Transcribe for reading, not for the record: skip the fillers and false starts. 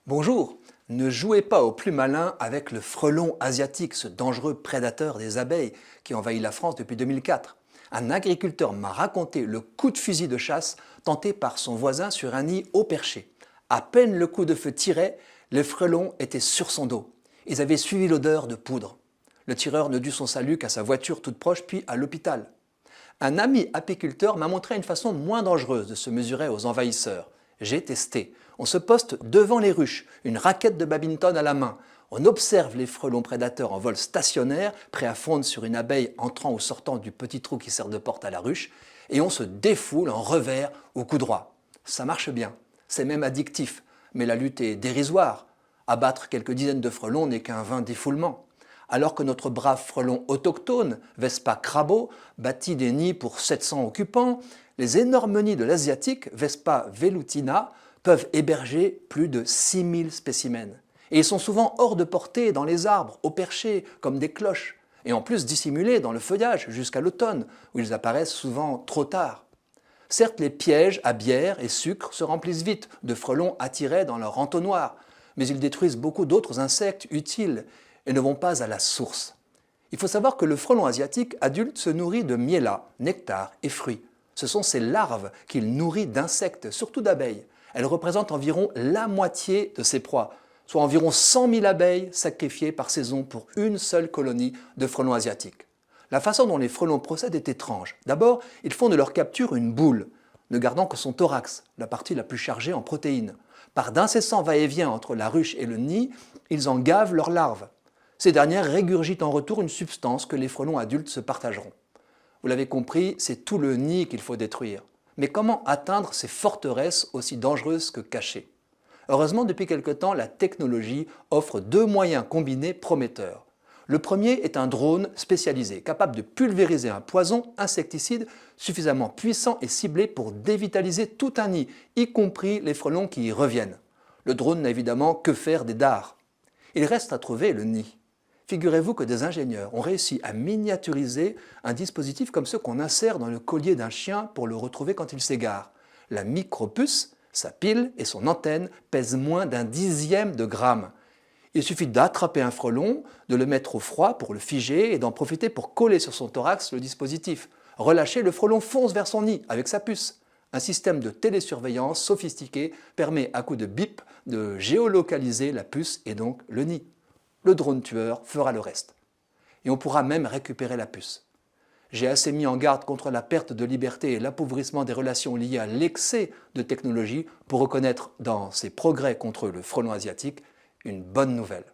Bonjour, ne jouez pas au plus malin avec le frelon asiatique, ce dangereux prédateur des abeilles qui envahit la France depuis 2004. Un agriculteur m'a raconté le coup de fusil de chasse tenté par son voisin sur un nid haut perché. À peine le coup de feu tiré, les frelons étaient sur son dos. Ils avaient suivi l'odeur de poudre. Le tireur ne dut son salut qu'à sa voiture toute proche puis à l'hôpital. Un ami apiculteur m'a montré une façon moins dangereuse de se mesurer aux envahisseurs. J'ai testé. On se poste devant les ruches, une raquette de badminton à la main. On observe les frelons prédateurs en vol stationnaire, prêts à fondre sur une abeille entrant ou sortant du petit trou qui sert de porte à la ruche, et on se défoule en revers ou coup droit. Ça marche bien, c'est même addictif, mais la lutte est dérisoire. Abattre quelques dizaines de frelons n'est qu'un vain défoulement. Alors que notre brave frelon autochtone, Vespa crabo, bâtit des nids pour 700 occupants, les énormes nids de l'asiatique, Vespa velutina, peuvent héberger plus de 6000 spécimens. Et ils sont souvent hors de portée dans les arbres, au perché, comme des cloches, et en plus dissimulés dans le feuillage jusqu'à l'automne, où ils apparaissent souvent trop tard. Certes, les pièges à bière et sucre se remplissent vite de frelons attirés dans leur entonnoir, mais ils détruisent beaucoup d'autres insectes utiles et ne vont pas à la source. Il faut savoir que le frelon asiatique adulte se nourrit de miella, nectar et fruits. Ce sont ces larves qu'il nourrit d'insectes, surtout d'abeilles. Elles représentent environ la moitié de ses proies, soit environ 100 000 abeilles sacrifiées par saison pour une seule colonie de frelons asiatiques. La façon dont les frelons procèdent est étrange. D'abord, ils font de leur capture une boule, ne gardant que son thorax, la partie la plus chargée en protéines. Par d'incessants va-et-vient entre la ruche et le nid, ils en gavent leurs larves. Ces dernières régurgitent en retour une substance que les frelons adultes se partageront. Vous l'avez compris, c'est tout le nid qu'il faut détruire. Mais comment atteindre ces forteresses aussi dangereuses que cachées? Heureusement, depuis quelque temps, la technologie offre deux moyens combinés prometteurs. Le premier est un drone spécialisé, capable de pulvériser un poison insecticide suffisamment puissant et ciblé pour dévitaliser tout un nid, y compris les frelons qui y reviennent. Le drone n'a évidemment que faire des dards. Il reste à trouver le nid. Figurez-vous que des ingénieurs ont réussi à miniaturiser un dispositif comme ceux qu'on insère dans le collier d'un chien pour le retrouver quand il s'égare. La micropuce, sa pile et son antenne pèsent moins d'un dixième de gramme. Il suffit d'attraper un frelon, de le mettre au froid pour le figer et d'en profiter pour coller sur son thorax le dispositif. Relâché, le frelon fonce vers son nid avec sa puce. Un système de télésurveillance sophistiqué permet à coup de bip de géolocaliser la puce et donc le nid. Le drone tueur fera le reste. Et on pourra même récupérer la puce. J'ai assez mis en garde contre la perte de liberté et l'appauvrissement des relations liées à l'excès de technologie pour reconnaître dans ces progrès contre le frelon asiatique une bonne nouvelle.